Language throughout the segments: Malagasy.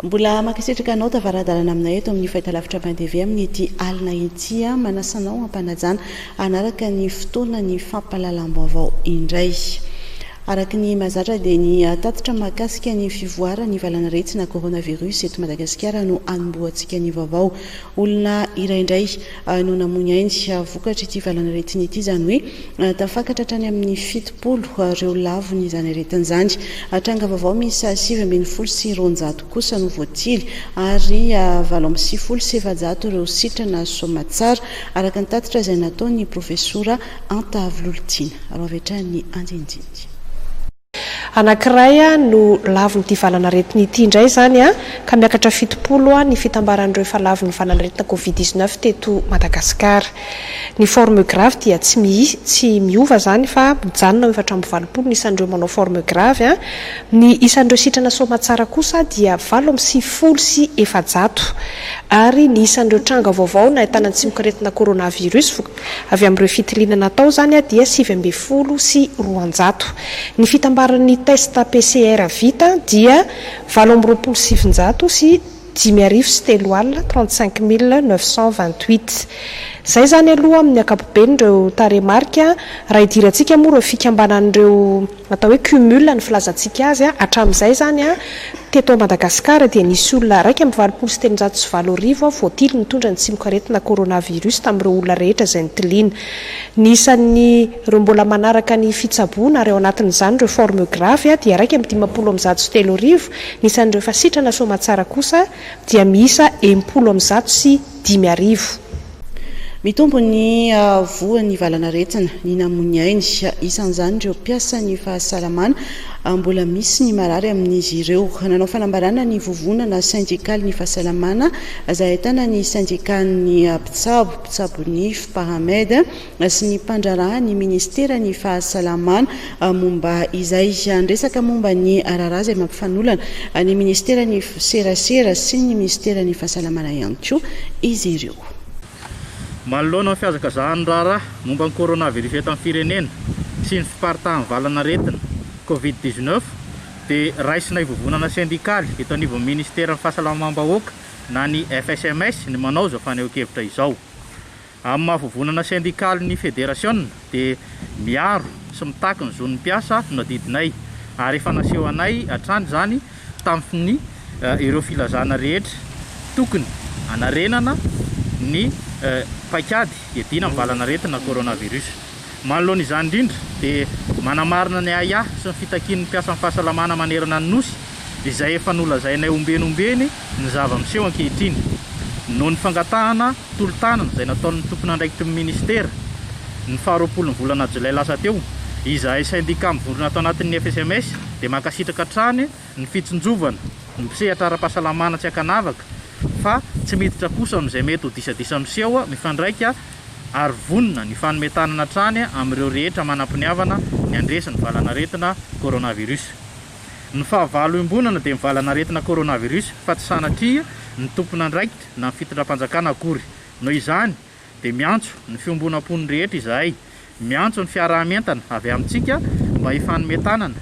Mbola makasitraka anao tavaradalana aminay eto amin'ny fahitalavitra mandeha amin'ny ity alina ity manasanao ampanajana anaraka ny fotoana ny fampahalalam-baovao indray. Araka ny mazatra dia ny tatitra mahakasika ny fivoarana ny valan'aretina coronavirus eto Madagasikara no anombohantsika ny vaovao. Olona iray indray no namonainy vokatra ity valan'aretina ity, izany hoe tafakatra hatrany amin'ny 70 ireo lavony izany aretina izany. Tranga vaovao misy 720 kosa no voatily ary 720 ireo sitrana somatsara araka ny tatitra izay nataony profesora Anta Vloltina. Aravetrany andinindiny. Anankiray no lavon'ity valan'aretina ity indray zany ka miakatra 70 ny fitambaran'ireo efa lavon'ny valan'aretina Covid-19 teto Madagasikara. Ny forme grave dia tsy miova zany fa mijanona ho efatra amby 20 ny isan'ireo manao forme grave. Ny isan'ireo sitrana somatsara kosa dia 700 ary ny isan'ireo tranga vaovao na ahitana tsimok'aretina coronavirus avy amin'ireo fitiliana natao zany dia 720. Ny fitambaran'ny test PCR vita dia 727 sy 5,3 35,928. Zay zany aloha amin'ny akapoben'ireo taremarika raha idirantsika moa ireo fikambanan'ireo atao hoe cumul ny filazantsika azy hatramin'izay zany teto Madagasikara dia nisy olona 1,707 voatily nitondra ny tsimok'aretina coronavirus tamin'ireo olona rehetra izay nitiliana. Ny isan'ny ireo mbola manaraka ny fitsaboana ary ao anatin'izany ireo forme grave dia 1,703. Ny isan'ireo efa sitrana somatsara kosa dia miisa 705. Mitombo ny voan'ny valan'aretina ny namonainy isan'izany ireo mpiasa ny fahasalamana mbola misy ny marary amin'izy ireo. Nanao fanambarana ny vovonana sindikaly ny fahasalamana izay ahitana ny sindikaly mpitsabo ny Pahamed sy ny mpandraraha ny ministera ny fahasalamana momba izay andresaka momba ny raharaha izay mampifanolana ny ministera ny serasera sy ny ministera ny fahasalamana ihany koa izy ireo. Manoloana ny fihazakazahany raharaha momba ny coronavirus eto amin'ny firenena sy ny fiparitahan'ny valan'aretina Covid-19 dia raisina ivovonana sindikaly eto anivon'ny ministera ny fahasalamam-bahoaka na ny FSMS ny manao izao fanehoan-kevitra izao. Amin'ny mahavovonana sindikaly ny federasiona dia miaro sy mitaky ny zon'ny mpiasa no adidinay ary efa naseho anay hatrany zany tamin'ny ireo filazana rehetra tokony hanarenana ny paikady edina amin'ny valan'aretina coronavirus. Manoloana izany indrindra dia manamarina ny aya sy ny fitakian'ny mpiasa amin'ny fahasalamana manerana ny nosy izay efa nolazainay ombenombeny ny zava-miseho ankehitriny noho ny fangatahana tolo-tanana izay nataon'ny tompony andraikitr'ny ministera ny 20 volana jolay lasa teo. Izay sindika mivondrona atao anatin'ny FSMS dia mankasitraka hatrany ny fitsinjovana ny mpisehatra ara-pahasalamana tsy ankanavaka fa tsy miditra kosa amin'izay mety ho disadisa miseho mifandraika ary vonona ny fanometanana hatrany amin'ireo rehetra manam-piniavana ny andresan'ny valan'aretina coronavirus. Ny fahavalo imbonana dia ny valan'aretina coronavirus fa tsy sanatria ny tompony andraikitra na ny fitondram-panjakana akory. Noho izany dia miantso ny fiombonam-pony rehetra izahay, miantso ny fiarah-mientana avy amintsika mba hifanometanana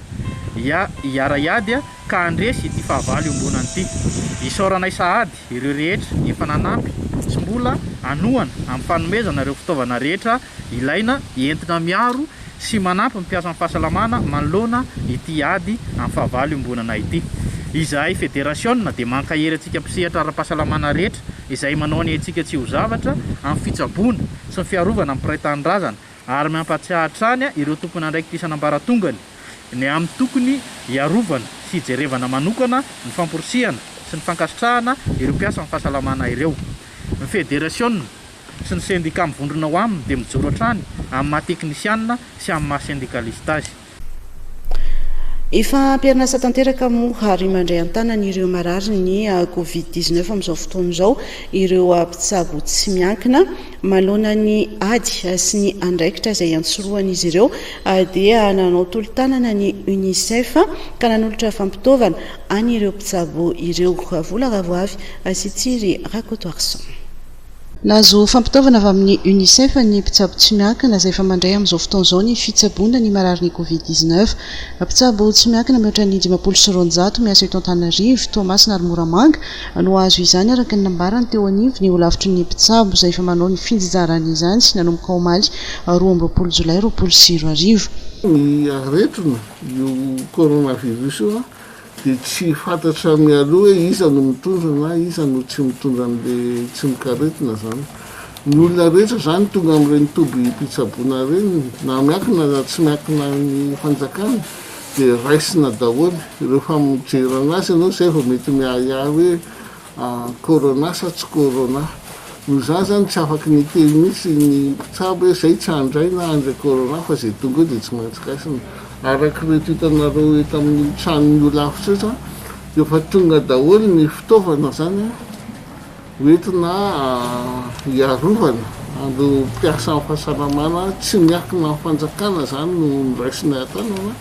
hiara-iady ka andresy ity fahavalo iombonana ity. Isaoranay sahady ireo rehetra efa nanampy sy mbola anohana amin'ny fanomezana ireo fitaovana rehetra ilaina entina miaro sy manampy mpiasa amin'ny fahasalamana manoloana ity ady amin'ny fahavalo iombonana ity. Izahay federasiona dia mankahery antsika mpisehatra ara-pahasalamana rehetra izay manao ny antsika tsy ho zavatra amin'ny fitsaboana sy ny fiarovana amin'ny piraitan-drazana ary mampatsiahy hatrany ireo tompony andraikitra isan'ambaratongany ny amin'ny tokony hiarovana sy hijerevana manokana ny famporisihana sy ny fankasitrahana ireo mpiasa amin'ny fahasalamana ireo. Ny federasiona sy ny sindika mivondrona ho aminy dia mijoro hatrany amin'ny maha-teknisianina sy amin'ny maha-sindikalista azy. Efa ampiarina tanteraka moa ary mandray an-tanana ireo marary ny Covid-19 amin'izao fotoana izao ireo mpitsabo tsy miankina manoloana ny ady sy ny andraikitra izay antsoroan'izy ireo dia nanao tolo-tanana ny UNICEF ka nanolotra fampitaovana an'ireo mpitsabo ireo. Vola ravoavy sy Tsiry Rakotoarson. nazo fampitaovana avy amin'ny UNICEF ny mpitsabo tsy miankina izay efa mandray amin'izao fotoan'izao ny fitsaboana ny marary ny Covid-19. Mpitsabo tsy miankina mihoatra ny 590 miasa eto Antananarivo, Toamasina ary Moramanga no azo izany araka ny nambarany teo anivy ny olavitry ny mpitsabo izay efa manao ny finjinjarany izany sy nanomboka omaly 12 Jolay 2020. Ny aretrona io coronavirus io dia tsy fantatra mialoha hoe iza no mitondra na iza no tsy mitondra an'ilay tsy mikaretina zany. Ny olona rehetra zany tonga amin'ireny toby mpitsaboana reny na miankina na tsy miankina ny fanjakana dia raisina daholo. Rehefa mijerana azy ianao zay vao mety miahiahy hoe corona sa tsy corona. No zany zany tsy afaky ny teny mihitsy ny mpitsabo hoe zay tsy handray na handray corona fa zay tonga dia tsy maintsy kaisina. Araky reto hitanareo eto amin'ny tranony olavitra eto dia efa tonga daholo ny fitaovana zany hoentina hiarovana andro mpiasa amin'ny fahasalamana tsy miankina amin'ny fanjakana zany no raisina atanana.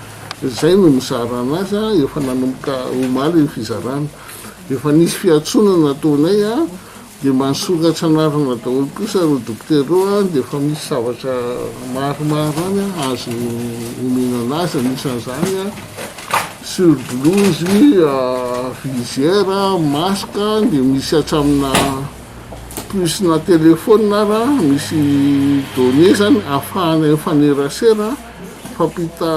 Zay no mizara anazy efa nanomboka omaly ny fizarana. Efa nisy fiantsonana ataonay dia manosokatra anarana daholo kosa ro dokotera dia efa misy zavatra maromaro any azo omenana azy anisan'izany surblouse, visière, masque dia misy hatramina puce-na telefônina raha misy données zany ahafahana mifanerasera fampita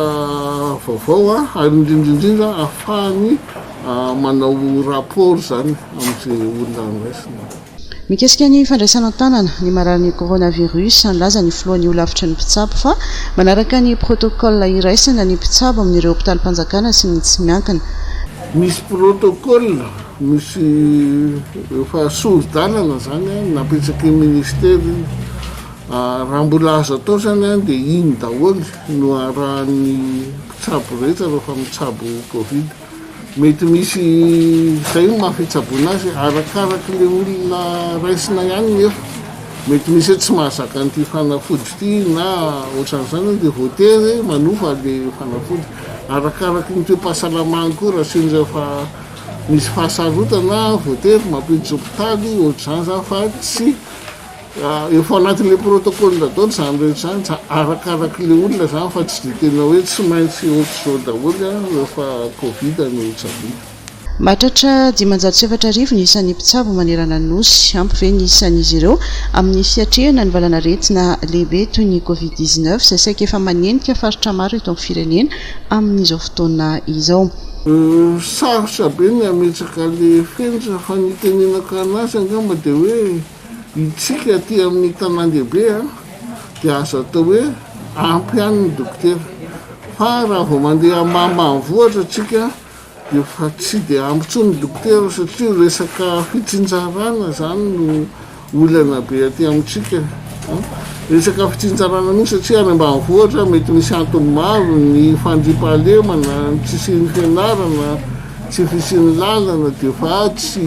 vaovao ary indrindrindrindra ahafahany manao rapport zany amin'izay olona raisina. Mikesika ny fandraisana tanana ny marary coronavirus anlaza ny filohan'ny olavitra ny mpitsabo fa manaraka ny protocole iraisana ny mpitsabo amin'ireo hopitalim-panjakana sy ny tsy miankina. Misy protocole, misy efa soro-dalana zany napetraky ministera. Raha mbola azo atao zany dia iny daholo no arahan'ny mpitsabo rehetra rehefa mitsabo Covid. Mety misy zay mahafitsaboana azy arakaraky le olona raisina ihany nefa. Mety misy tsy mahazaka an'ity fanafody ity na ohatran'izany dia voatery manofa le fanafody. Arakaraky ny toe-pahasalamana koa raha sendra fa misy fahasarotana voatery mampiditra hopitaly ohatr'izany zany fa tsy efa anatin'le protocole daholo zany rehetra zany arakaraky le olona zany fa tsy dia tena hoe tsy maintsy ohatr'izao daholo rehefa Covid no tsaboana. Mahatratra 507 ny isan'ny mpitsabo manerana ny nosy, ampy ve ny isan'izy ireo amin'ny fiatrehana ny valana retina lehibe toy ny Covid-19 izay saika efa manenika faritra maro eto amin'ny firenena amin'izao fotoana izao. Sarotra be ny ametraka le fenitra fa ny tenenako anazy angamba dia hoe itsika aty amin'ny tanan-dehibe dia azo atao hoe ampy ihany ny dokotera fa raha vao mandeha ambanivohitra atsika dia fa tsy dia ampy intsony ny dokotera satria resaka fitsinjarana zany no olana be aty amintsika. Resaka fitsinjarana mihitsy satria any ambanivohitra mety misy antony maro ny fandriam-pahalemana, tsy fisian'ny fianarana, tsy fisian'ny lalana dia fa tsy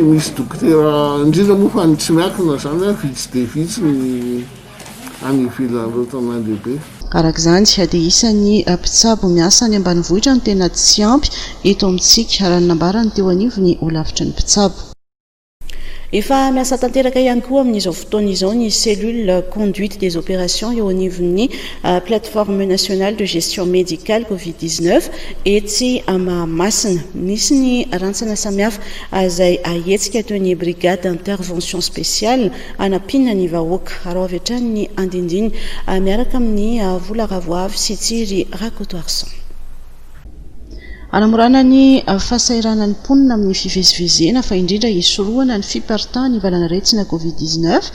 misy dokotera indrindra moa fa ny tsy miankina zany vitsy dia vitsy ny any ivelan'ireo tanan-dehibe. Arak'izany dia isan'ny mpitsabo miasa any ambanivohitra no tena tsy ampy eto amintsika raha ny nambarany teo anivy ny olavitra ny mpitsabo. Efa miasa tanteraka ihany koa amin'izao fotoana izao ny cellule conduite des opérations eo anivon'ny plateforme nationale de gestion médicale Covid-19 etsy Mahamasina. Misy ny rantsana samihafa izay ahetsika toy ny brigade d'intervention spéciale anampinana ny vahoaka raha avy hatrany ny andindiny miaraka amin'ny vola ravoavy sy tsiry rakotoarsan. Anamorana ny fahasahiranan'ny mponina amin'ny fivezivezena fa indrindra hisoroana ny fiparitahan'ny valana retina Covid-19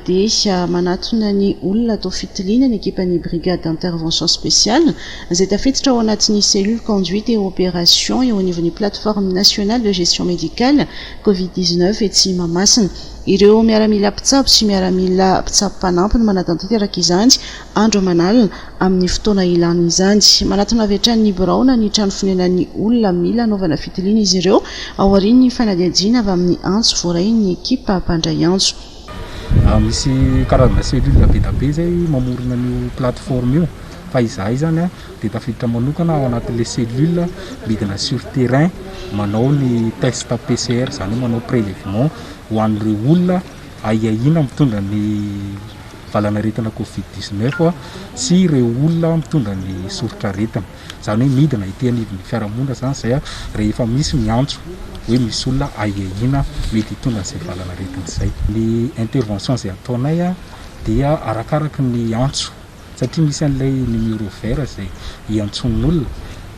dia manatona ny olona atao fitiliana ny ekipan'ny brigade d'intervention spéciale izay tafiditra ao anatin'ny cellule conduite et opération eo anivon'ny plateforme nationale de gestion médicale Covid-19 etsy Mahamasina. Ireo miaramila mpitsabo sy miaramila mpitsabo mpanampy no manatanteraka izany andro manalina amin'ny fotoana ilana izany. Manatona avy hatrany ny biraona ny trano fonenan'ny olona mila anaovana fitiliana izy ireo ao aorian'ny fanadihadiana avy amin'ny antso voarahin'ny ekipa mpandray antso. Misy karazana cellule be da be zay mamorona ny plateforme io fa izahay zany dia tafiditra manokana ao anatin'le cellule midina sur terrain manao ny test PCR zany manao prélèvement ho an'ireo olona aiahina mitondra ny valanaretina Covid-19 sy ireo olona mitondra ny sorotraretina zany hoe midina ity anivon'ny fiarahamonina zany zay rehefa misy miantso hoe misy olona aiahina mety hitondra izay valanaretina izay. Ny intervention zay ataonay dia arakaraky ny antso satria misy an'ilay numéro vert zay iantson'olona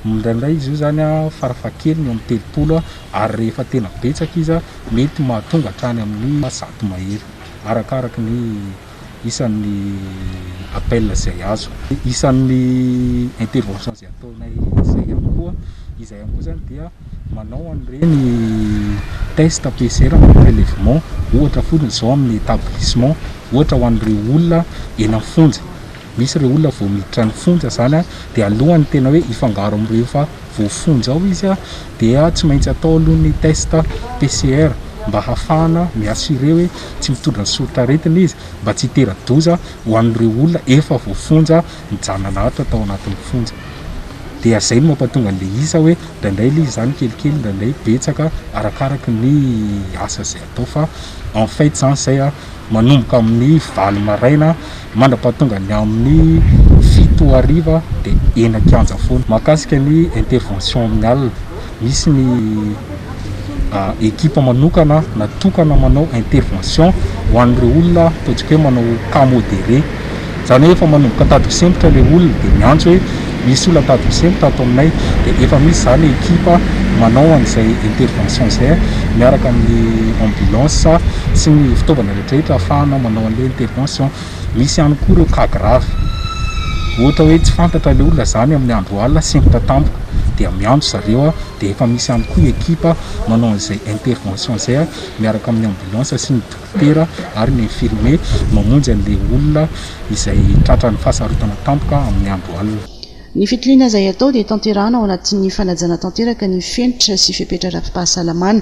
indraindray izy io zany farafakely ny amin'ny 30 ary rehefa tena betsaka izy mety mahatonga hatrany amin'ny 100 mahery arakaraky ny isan'ny appel zay azo. Isan'ny intervention zay ataonay izay ihany koa zany dia manao an'ireny test PCR amin'ny prélèvement ohatra fotsiny zao amin'ny établissement ohatra ho an'ireo olona eny amin'ny fonja. Misy ireo olona vao miditra ny fonja zany dia alohany tena hoe ifangaro amin'ireo fa vao fonja ao izy dia tsy maintsy atao aloha ny test PCR mba hafahana miassurer hoe tsy mitondra ny sorotraretina izy mba tsy hitera-doza ho an'ireo olona efa vao fonja mijanona ahatra tao anatin'ny fonja. Dia zay no mampatonga an'le isa hoe ndraindray izy zany kelikely ndraindray betsaka arakaraky ny asa zay atao fa en fait zany zay manomboka amin'ny 7 maraina mandrapahatonga ny amin'ny 7 hariva dia 9 kianja foana. Mahakasika ny intervention amin'ny alina misy ny équipe manokana natokana manao intervention ho an'ireo olona ataontsika hoe manao cas modéré zany hoe efa manomboka tady sempotra le olona dia miantso hoe misy olona tady sempotra ato aminay dia efa misy zany équipe manao an'izay intervention zay miaraka amin'ny ambulance sy ny fitaovana rehetrarehetra ahafahana manao an'ilay intervention. Misy ihany koa ireo cas grave ohatra hoe tsy fantatra le olona zany amin'ny andro alina sempotra tampoka dia miantso zareo dia efa misy ihany koa équipe manao an'izay intervention zay miaraka amin'ny ambulance sy ny dokotera ary ny infirmier mamonjy an'le olona izay tratran'ny fahasarotana tampoka amin'ny andro alina. Ny fitiliana izay atao dia tanterahana ao anatin'ny fanajana tanteraka ny fenitra sy fepetra ara-pahasalamana.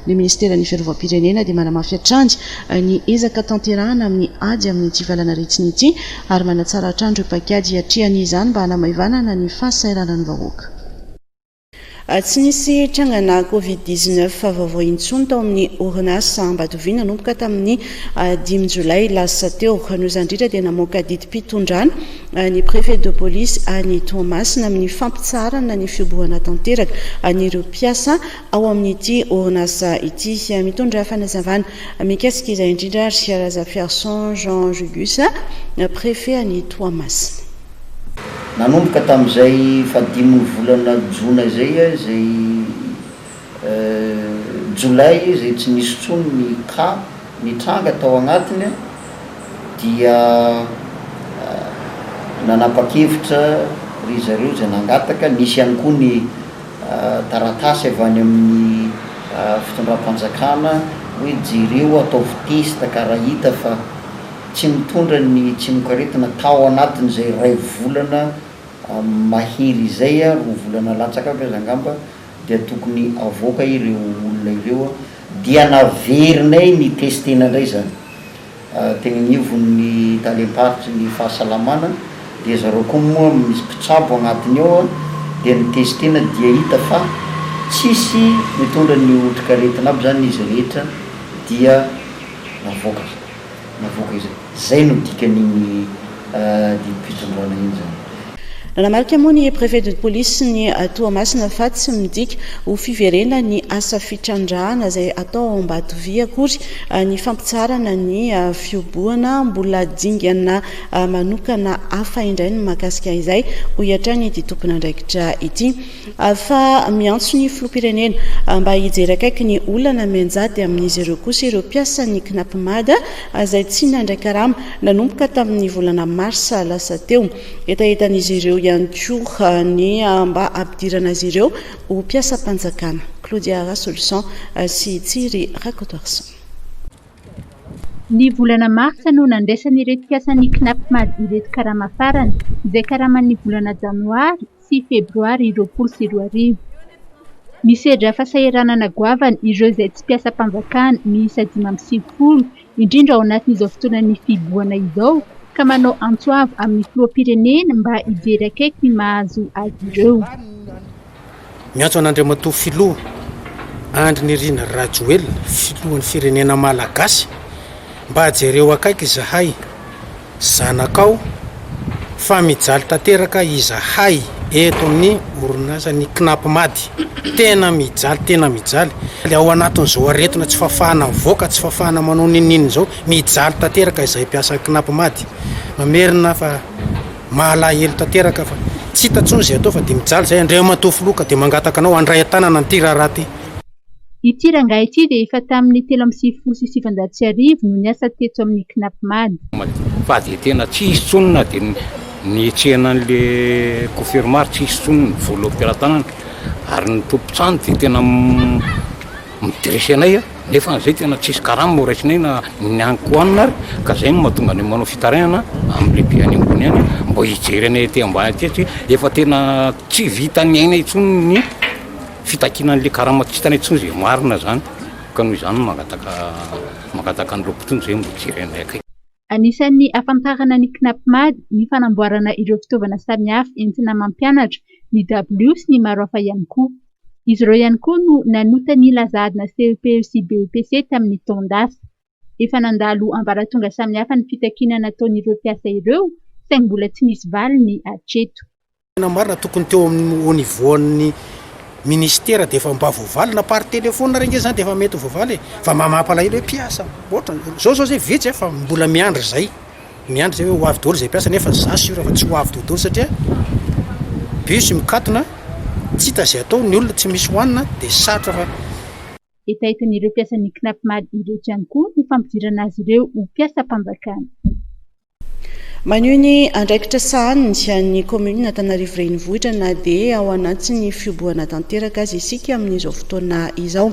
Ny ministeran'ny fiarovam-pirenena dia manamafy atrandy ny ezaka tanterahana amin'ny ady amin'ny tsivalana retsiny ity ary manatsara atrandro pakady hiatrihan'izany mba hanamaivanana ny fahasairanany vahoaka. Tsy nisy trangana Covid-19 vaovao intsony tao amin'ny orinasa Ambatoviana nanomboka tamin'ny 5 Jolay lasa teo. Noho izany indrindra dia namoaka didim-pitondrana ny préfet de police any Toamasina amin'ny fampitsarana ny fiobohana tanteraka an'ireo mpiasa ao amin'ity orinasa ity. Mitondra fanazavana mikasika izay indrindra ry Razafiarson Jean Jugus préfet any Toamasina. Nanomboka tamin'izay 5 volana jona zay jolay zay tsy nisy tsony ny cas nitranga tao agnatiny dia nanapa-kevitra ry zareo zay nangataka. Nisy ihany koa ny taratasy avy any amin'ny fitondram-panjakana hoe jereo ataovy test karaha hita fa tsy mitondra ny tsy mikaretina tao anatin'izay 2 volana mahery izay 2 volana latsaka aby zangamba dia tokony avoaka ireo olona ireo dia naverinay ny testena indray zany tegna nivon'ny talemparitra ny fahasalamana dia zareo koa moa misy mpitsabo agnatiny ao dia ny testena dia hita fa tsisy mitondra ny otrikaretina aby zany izy rehetra dia navoaka izay. Zay no dikan'igny didim-pitondrana iny zany. Nanamarika moa ny préfet de police ny Toamasina fa tsy midika ho fiverena ny asa fitrandrahana izay atao ao Ambatovia akory ny fampitsarana ny fiobohana mbola dingana manokana hafa indray ny mahakasika izay ho hiatrany ity tompon'andraikitra ity. Fa miantso ny filoham-pirenena mba hijery akaiky ny olana mianjady amin'izy ireo kosa ireo mpiasa ny knapmada izay tsy nandraikarama nanomboka tamin'ny volana marsa lasa teo. Etaetan'izy ireo ihany koa ny mba ampidirana azy ireo ho mpiasam-panjakana. Claudia Rassolson sy Tsiry Rakotoarson. Ny volana marsa no nandraisany ireto mpiasan'ny knapmad ireto karama farany izay karaman'ny volana janoary sy febroary 2020. Misedra fahasahiranana goavany ireo izay tsy mpiasam-panjakana miisa 550 indrindra ao anatin'izao fotoanan'ny fibohana izao ka manao antsoavo amin'ny filoham-pirenena mba hijery akaiky ny mahazo azy ireo. Miantso an'Andriamatoa filoha Andry Nirina Rajoelina, filohan'ny firenena malagasy, mba hajereo akaiky izahay zanakao fa mijaly tanteraka izahay eto amin'ny orinasany Knap Mady. Tena mijaly ao anatin'izao aretina tsy fafahana mivoaka, tsy fafahana manao ninina zao, mijaly tanteraka izay mpiasa Knap Mady. Mamerina fa mahalahelo tanteraka fa tsy hitatsony izay atao fa dia mijaly izay. Andriamatoa filoha ka dia mangataka anao handray an-tanana ny raha ty. Ity rangahy ity dia efa tamin'ny 3,790 no niasa teto amin'ny Knap Mady. Fa dia tena tsy hisy tsonina dia nietsehana an'le confirmar tsy hisy tsonina ny vola am-piaratanana ary ny tompontrano dia tena midiresy anay nefa an'izay tena tsisy karama moraitsinay na niankohanina ary ka izay no mahatonga ny manao fitarainana amin'le be any ambony any mba hijery anay aty ambany aty efa tena tsy vita ny aina intsony ny fitakinan'le karama tsy hitanay intsony izay marina zany ka noho izany mangataka an'ireo mpitondra izay mba hijery anay akaiky. Anisan'ny afantarana ny Knap Mady ny fanamboarana ireo fitaovana samihafa entina mampianatra ny W sy ny maro hafa ihany koa. Izy ireo ihany koa no nanota ny lazadina CEP sy BEPC tamin'ny taondasa. Efa nandalo ambaratonga samihafa ny fitakiana nataon'ireo mpiasa ireo saingy mbola tsy nisy valiny hatreto. Tena marina tokony teo au niveau ny ministera dia efa mba voavalina par téléphone renge zany dia efa mety voavaly fa mampalahelo hoe mpiasa ohatra zao zay vitsy fa mbola miandry zay hoe ho avy daholo zay mpiasa nefa za sura fa tsy ho avy daholo satria bus mikatona tsy hita zay atao ny olona tsy misy hoanina dia sarotra fa etaitan'ireo mpiasan'ny Knap Mady ireto ihany koa ny fampidirana azy ireo ho mpiasam-panjakana. Maneho ny andraikitra sahany ny commune Antananarivo renivohitra na dia ao anatin'ny fiboahana tanteraka azy isika amin'izao fotoana izao.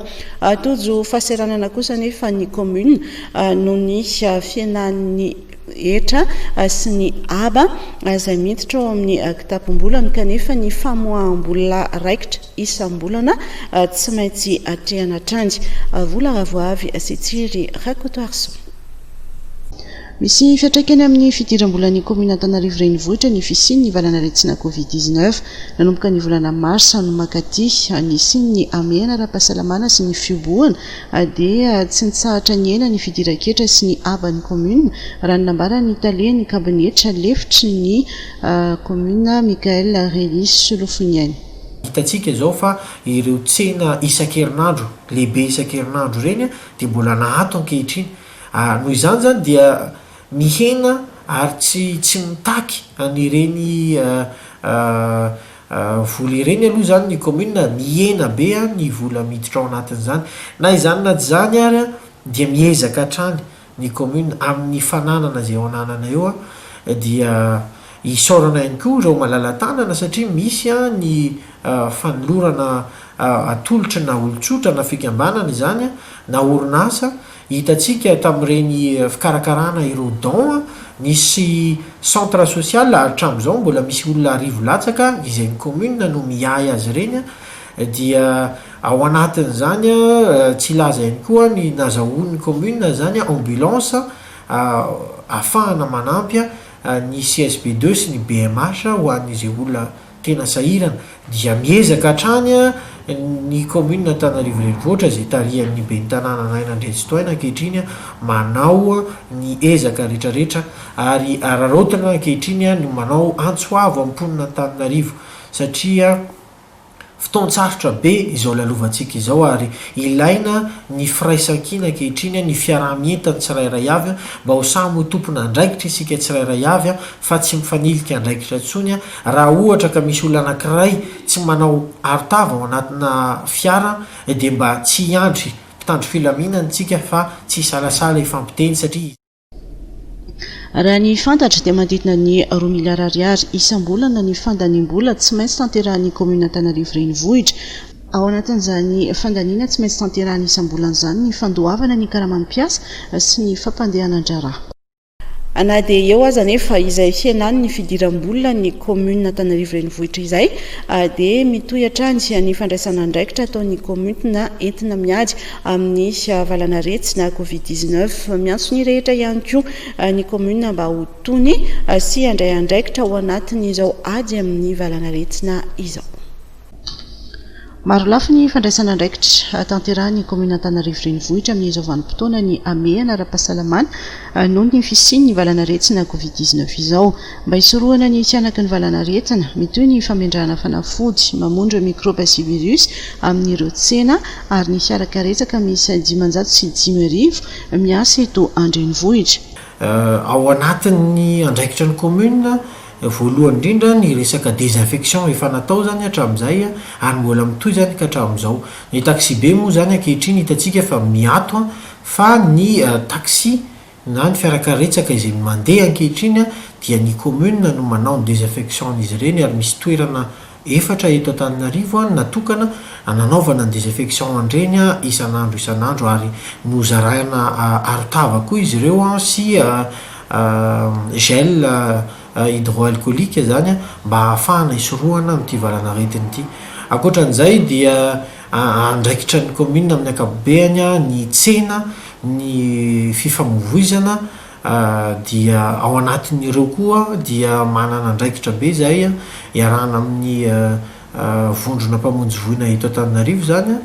Tojo fahaseranana kosa nefa ny commune noho ny fiainan'ny etra sy ny aba izay miditra ao amin'ny kitapom-bolana kanefa ny famoaham-bola raikitra isam-bolana tsy maintsy atrehana hatrany. Vola ravoavy Setsiry Rakoto Arso. Misy fiatraikany amin'ny fidiram-bolan'ny commune Antananarivo renivohitra ny fisian'ny valan'aretsina Covid-19 nanomboka ny volana Marsa no makaty nisy ny amehana ara-pahasalamana sy ny fiboahana dia tsy nitsahatra ny ena ny fidiraketra sy ny aban'ny commune raha nambara ny talehan'ny kabinetra lefitry ny commune Michael Relis Solofoniany. Hitantsika zao fa ireo tsena isan-kerinandro lehibe isan-kerinandro reny dia mbola nahato ankehitriny. Noho izany zany dia mihena ary tsy mitaky an'ireny vola ireny aloha zany ny commune mihena be ny vola miditra ao anatin'izany na izany na tsy zany ary dia miezaka hatrany ny commune amin'ny fananana zay ao ananana eo dia isaorana ihany koa ireo malala-tanana satria misy ny fanolorana atolotra na olotsotra na fikambanana izany na orinasa. Hitantsika tamin'ireny fikarakarana ireo don nisy centre social hatramin'izao mbola misy olona arivo latsaka izay ny commune no miay azy ireny dia ao anatin'izany tsy laza ihany koa ny nazahoan'ny commune zany ambulance ahafahana manampy ny CSB2 sy ny BMH ho an'izay olona tena sahirana dia miezaka hatrany ny commune Antananarivo renivohitra zay tarihan'ny ben'ny tanàna Ainandresitoaina ankehitriny manao ny ezaka rehetrarehetra ary ararotina ankehitriny no manao antsoavo amponina Antananarivo satria fotoan-tsarotra be izao lalovantsika izao ary ilaina ny firaisan-kina ankehitriny ny fiarahamientana tsirairay avy mba ho samy tompona andraikitra isika tsirairay avy fa tsy mifanilika andraikitra intsony raha ohatra ka misy olona anankiray tsy manao arotava ao anatina fiara dia mba tsy iandry mpitandro filaminana tsika fa tsy salasala ifampiteny satria raha ny fantatra dia manodidina ny 2 miliara ariary isam-bolana ny fandaniam-bola tsy maintsy tanterahan'ny commune Antananarivo renivohitra. Ao anatin'izany fandaniana tsy maintsy tanterahan'ny isam-bolana izany ny fandoavana ny karamam-piasa sy ny fampandehanan-draharaha. na dia eo aza nefa izay fianany ny fidiram-bolona ny commune Antananarivo renivohitra izay dia mitohatra ny fandraisana andraikitra ataon'ny commune entina miady amin'ny valana retsy na covid-19 miantso ny rehetra ihany koa ny commune mba ho tony sy andray andraikitra ao anatin'izao ady amin'ny valana retsina izao. Maro lafy ny fandraisana andraikitra tanterahan'ny commune Antananarivo renivohitra amin'izao vanim-potoana ny amehana ara-pahasalamana noho ny fisian'ny valana retsina covid-19 izao. Mba hisorohana ny tsianaky ny valana retsina mitoy ny famindrahana fanafody mamondra microbe sy virus amin'ireo tsena ary ny fiarakaretsaka misy 505 miasa eto an-drenivohitra. Ao anatin'ny andraikitra ny commune voalohany indrindra ny resaka désinfection efa natao zany hatramin'izay ary mbola mitoy zany ka hatramin'izao. Ny taxi be moa zany ankehitriny hitantsika fa miato fa ny taxi na ny fiarakaretsaka izay mandeha ankehitriny dia ny commune no manao ny désinfection izy ireny ary misy toerana efatra eto Antananarivo natokana ananaovana ny désinfection andreny isan'andro ary nozarahana arotava koa izy ireo sy gel hydroalcoolique zany mba ahafahana isorohana amin'ity valana retiny ity. Ankoatran'izay dia andraikitra ny commune amin'ny ankapobeny ny tsena ny fifamovoizana dia ao anatin'ireo koa dia manana andraikitra be zay iarahana amin'ny vondrona mpamonjy voina eto Antananarivo zany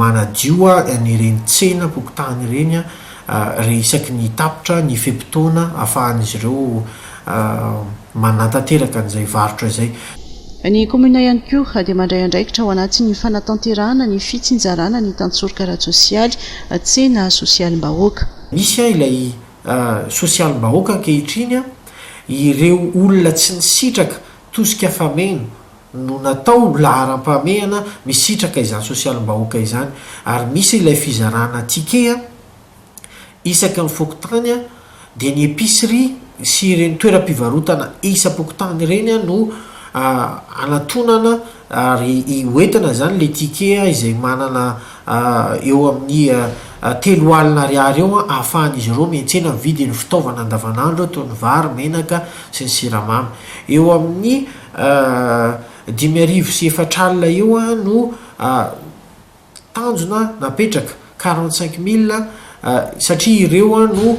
manadio nyreny tsena pokotany ireny re isaky ny tapitra ny fepitona ahafahan'izy ireo manatanteraka an'izay varotra izay. Ny commune ihany koa dia mandray andraikitra ao anatin'ny fanatanterahana ny fitsinjarana ny tantsoroka ara-tsosialy tsena sosialim-bahoaka. Misy ilay sosialim-bahoaka ankehitriny ireo olona tsy nisitraka tosika fameno no natao laharam-pahamehana misitraka izany sosialim-bahoaka izany ary misy ilay fizarana tike isaky ny fokotany dia ny épicerie sy ireny toeram-pivarotana isa-pokotany ireny no anatonana ary hoentina zany le tike izay manana eo amin'ny 3 alina ariary eo ahafahan'izy ireo miantsena mividy ny fitaovana andavanandro toy ny vary, menaka sy ny siramamy. Eo amin'ny 5,4 alina eo no tanjona napetraka 45,000 satria ireo no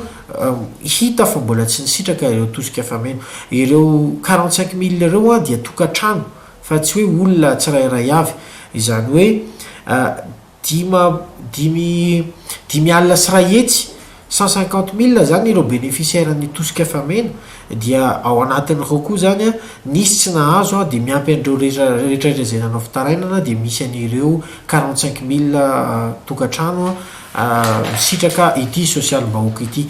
hita fa mbola tsy nisitraka ireo tosika fameno. Ireo 45,000 ireo dia tokantrano fa tsy hoe olona tsirairay avy, izany hoe 5 alina sy ray hetsy 150,000 zany ireo bénéficiaire-ny tosika fameno dia ao anatin'ireo koa zany nisy tsy nahazo dia miampy an'ireo rehetra izay nanao fitarainana dia misy an'ireo 45,000 tokantrano misitraka ity sosialim-bahoaka ity.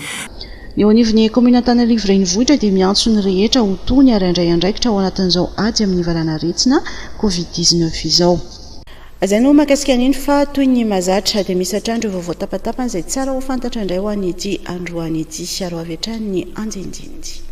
Eo anivon'ny commune Antananarivo renivohitra dia miantso ny rehetra ho tony ary andray andraikitra ao anatin'izao ady amin'ny valana retsina covid-19 izao. Izay no makasika an'iny fa toy ny mazatra dia misy hatrandro vaovao tapatapana izay tsara ho fantatra indray ho an'ity androany ity aro avy hatrany ny anjinjinjy.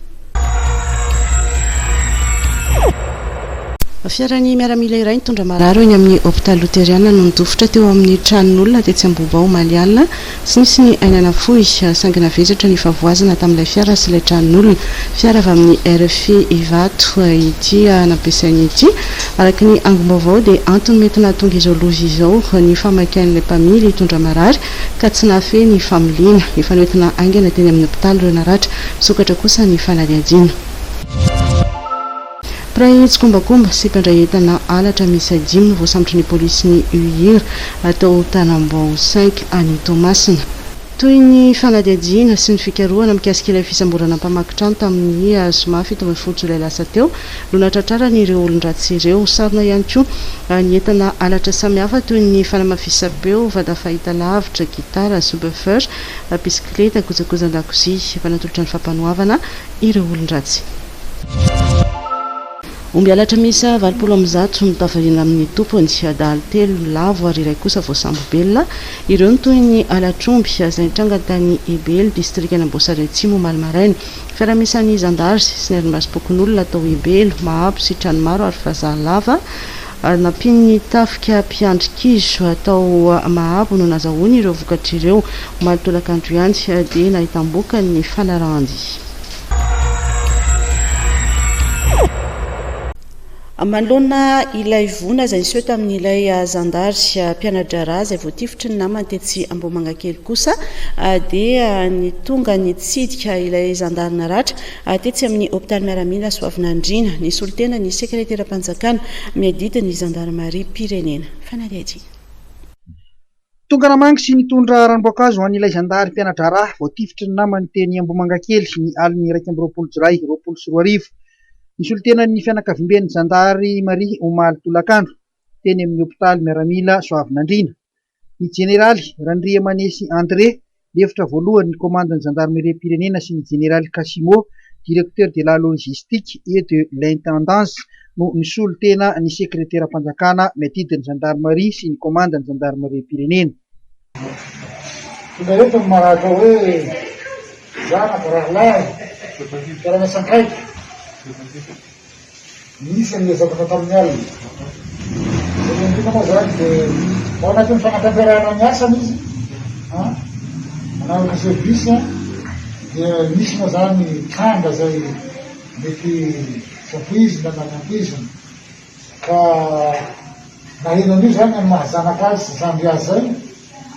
Fiaran'ny miaramila iray nitondra marary eny amin'ny hôpital loteriana no nidofitra teo amin'ny tranon'olona tetsy Ambobao Malialina sy nisy ny ainana fohy sangana vezatra ny favoazana tamin'ilay fiara sy ilay tranon'olona. Fiara avy amin'ny RFI Ivato ity nampiasainy ity araka ny angom-baovao dia antony mety nahatonga izao loza izao ny famakian'ilay mpamily hitondra marary ka tsy nahafehy ny familiana efa noentina aingana teny amin'ny hôpital ireo naratra sokatra kosa ny fanaliadiana. Prahy tsikombakomba sy mpandray entana alatra misy 5 no voasambotra ny polisy ny UIR atao Tanambao 5 any Tomasina. Toy ny fanadiadiana sy ny fikarohana mikasika ilay fisamborana mpamakitrano tamin'ny zoma 17 Jolay lasa teo no natratrarany ireo olon-dratsy ireo. Sarona ihany koa ny entana alatra samihafa toy ny fanamafisam-peo, vata fahitalavitra, gitara, subwoofer, bisikleta, kojakojan-dakozia efa natolotra ny fampanohavana ireo olon-dratsy. Omby alatra misa 20 mitafariana amin'ny tompony adaly 3 lavo ary iray kosa voasambobelona. Ireo ny toy ny alatromby izay nitranga tany Ebely district Amboasary Atsimo Malmaraina. Fiaramisany Zandarzy sy ny arimasipokon'olona atao Ebely, Mahabo sy Tranomaro ary Fazahalava nampiny tafika mpiandrikizo atao mahabo no nazahoany ireo vokatra ireo malotolakandro ihany dia nahitam-boka ny falarandy. Manoloana ilay vona izay niseho tamin'ilay zandary mpianatra izay voatifitry ny namany tetsy Ambohimankely kosa dia nitonga nitsidika ilay zandary naratra tetsy amin'ny hôpitaly miaramila Soavinandriana. Nisy olon-tena ny sekreteram-panjakana miadidiny ny Gendarmerie Pirenena. Fanariaji. Tonga namangitry sy nitondra ranom-boankazo ho an'ilay zandary mpianatra raha voatifitry ny namany teny Ambohimankely ny aliny 20 Jolay 2024. Nisy olon-tena ny fianakaviamben'ny zandary Marie Omaly Tolakandro teny amin'ny hôpitaly miaramila Soavinandriana. Ny jeneraly Randriamanesy André lefitra voalohany ny commandant gendarmerie Pirenena sy ny jeneraly Casimo directeur de la logistique et de l'intendance no nisolo tena ny sekreteram-panjakana miadidiny gendarmerie sy ny commandant gendarmerie Pirenena. Rehefa maraka hoe zanaka rahalahy karanasan-kaiky misy amiezaka fatao amin'ny alina indrina moa zany dia ao anatin'ny fanatanterahana miasany izy manavaka service dia misy moa zany tranga zay mety sampoizina na nampoizina ka nahenan'io zany amin'ny mahazanaka azy sy zamby azy zay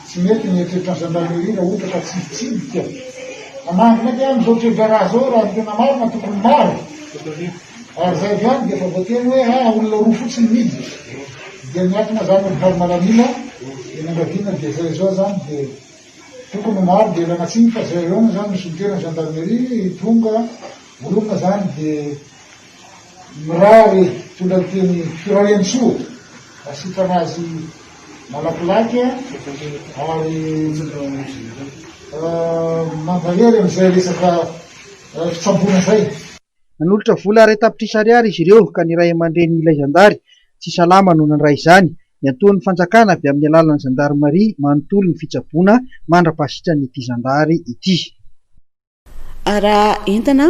tsy mety mietrehitra ny gendarmerie raha ohatra ka tsibitsibiky manangy mety am'izao trevara zao raha tena marina tokony maro ary zay avy any dia efa voateny hoe olona roa fotsiny midy dia miatona zany hôpitaly Maramila dia nangaviana dia zay zao zany dia tokony maro dia lanatsiny fa zay eo zany misy olon-tena gendarmerie tonga volomina zany dia mirary tolateny firariansoa asitana azy malakilaky ary mambahery am'izay resaka fitsambona zay. Nanolotra vola iray tapitrisa ariary izy ireo ka ny ray aman-dreny ilay zandary tsy salama no nandray izany. Niantoan'ny fanjakana avy amin'ny alalan'ny gendarmerie manontolo ny fitsaboana mandra-pasitran'ny ity zandary ity. Raha entana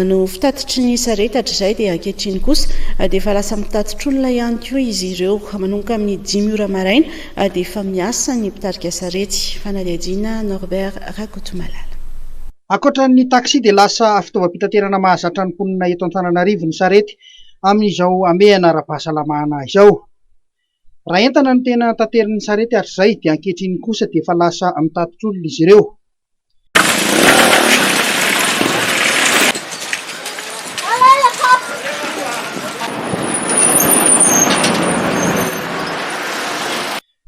no fitatitry ny saretatra izay dia ankehitriny kosa dia efa lasa mitatitra olona ihany koa izy ireo manomboka amin'ny 10 ora maraina dia efa miasa ny mpitarika sarety. Fanaliadiana Norbert Rakotomalala. Akoatra ny taxi dia lasa fitaovam-pitaterana mahazatra ny mponina eto Antananarivo ny sarety amin'izao amehana ara-pahasalamana izao. Raha entana no tena taterin'ny sarety hatr'izay dia ankehitriny kosa dia efa lasa mitatitra olona izy ireo.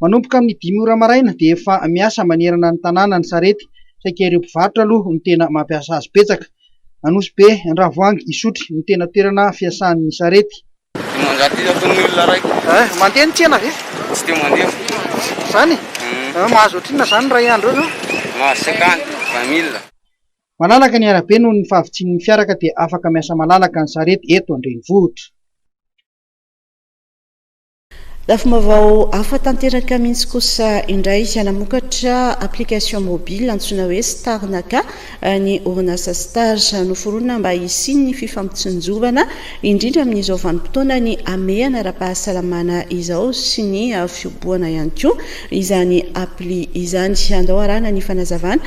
Manomboka amin'ny 10 ora maraina dia efa miasa manerana ny tanàna ny sarety, saika ireo mpivarotra aloha no tena mampiasa azy betsaka. Anosy be Andravoahangy Isotry no tena toerana fiasan'ny sarety. Mandeha ny tsena ve? Tsy dia mandeha. Zany? Mahazo ohatrina zany ray andro eo? Mahazo 50 Malalaka ny arabe noho ny fahavitsin'ny fiara ka dia afaka miasa malalaka ny sarety eto an-drenivohitra. Lafim-baovao hafa tanteraka mihitsy kosa indray namokatra application mobile antsoina hoe Starnaka ny orinasa Star noforonina mba hisiny ny fifampitsinjovana indrindra amin'izao vanim-potoana ny amehana ara-pahasalamana izao sy ny fioboana ihany koa izany appli izany. Andao arahana ny fanazavana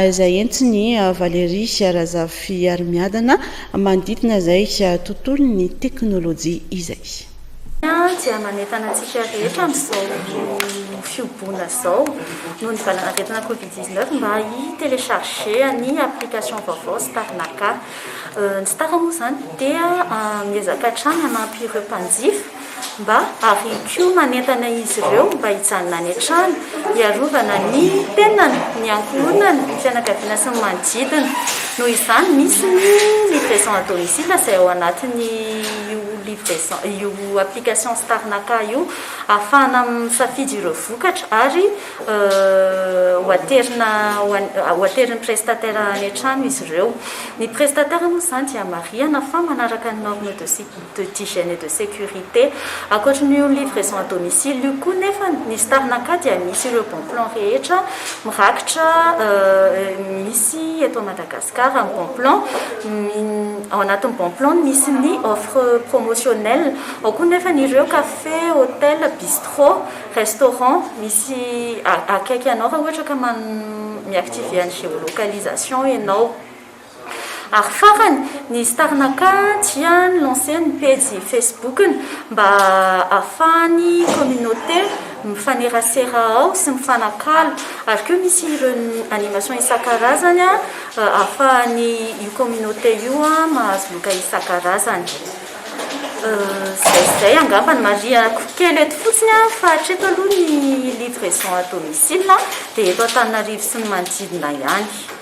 izay entiny Valérie Razafy Armiadana manodidina izay tontolo ny teknôlôjia izay. Dia manentana antsika rehetra amin'izao fiobona zao noho ny valanaretina Covid-19 mba hi-télécharger ny application vaovao Starnaka. Ny Star moa zany dia miezaka hatrany hanampy ireo mpanjifa mba ary koa manentana izy ireo mba hijanona any an-trano hiarovana ny tenany, ny ankohonany, ny fianakaviana sy ny manodidina. Noho izany misy ny livraison à domicile izay ao anatiny io application Starnaka io ahafahana misafidy ireo vokatra ary hoaterin'ny prestataire any an-trano izy ireo. Ny prestataire moa zany dia marihana fa manaraka ny norme d'hygiène et de sécurité Ankoatran'io livraison à domicile io koa nefa nisy Tarnaka dia misy ireo bon plan rehetra mirakitra misy eto Madagasikara amin'ny bon plan ao anatin'ny bon plan misy ny offre promotionnelle ao koa nefa ireo café hôtel bistrot restaurant misy akaiky anao raha ohatra ka miactiver any géolocalisation ianao. Ary farany ny Tarnaka dia lancé ny page Facebook mba ahafahany communauté mifanerasera ao sy mifanakalo ary koa misy ireo animation isan-karazany ahafahany io communauté io mahazo loka isan-karazany. Zay angamba ny mariako kely eto fotsiny fa hatreto aloha ny livraison à domicile dia eto Antananarivo sy ny manodidina ihany.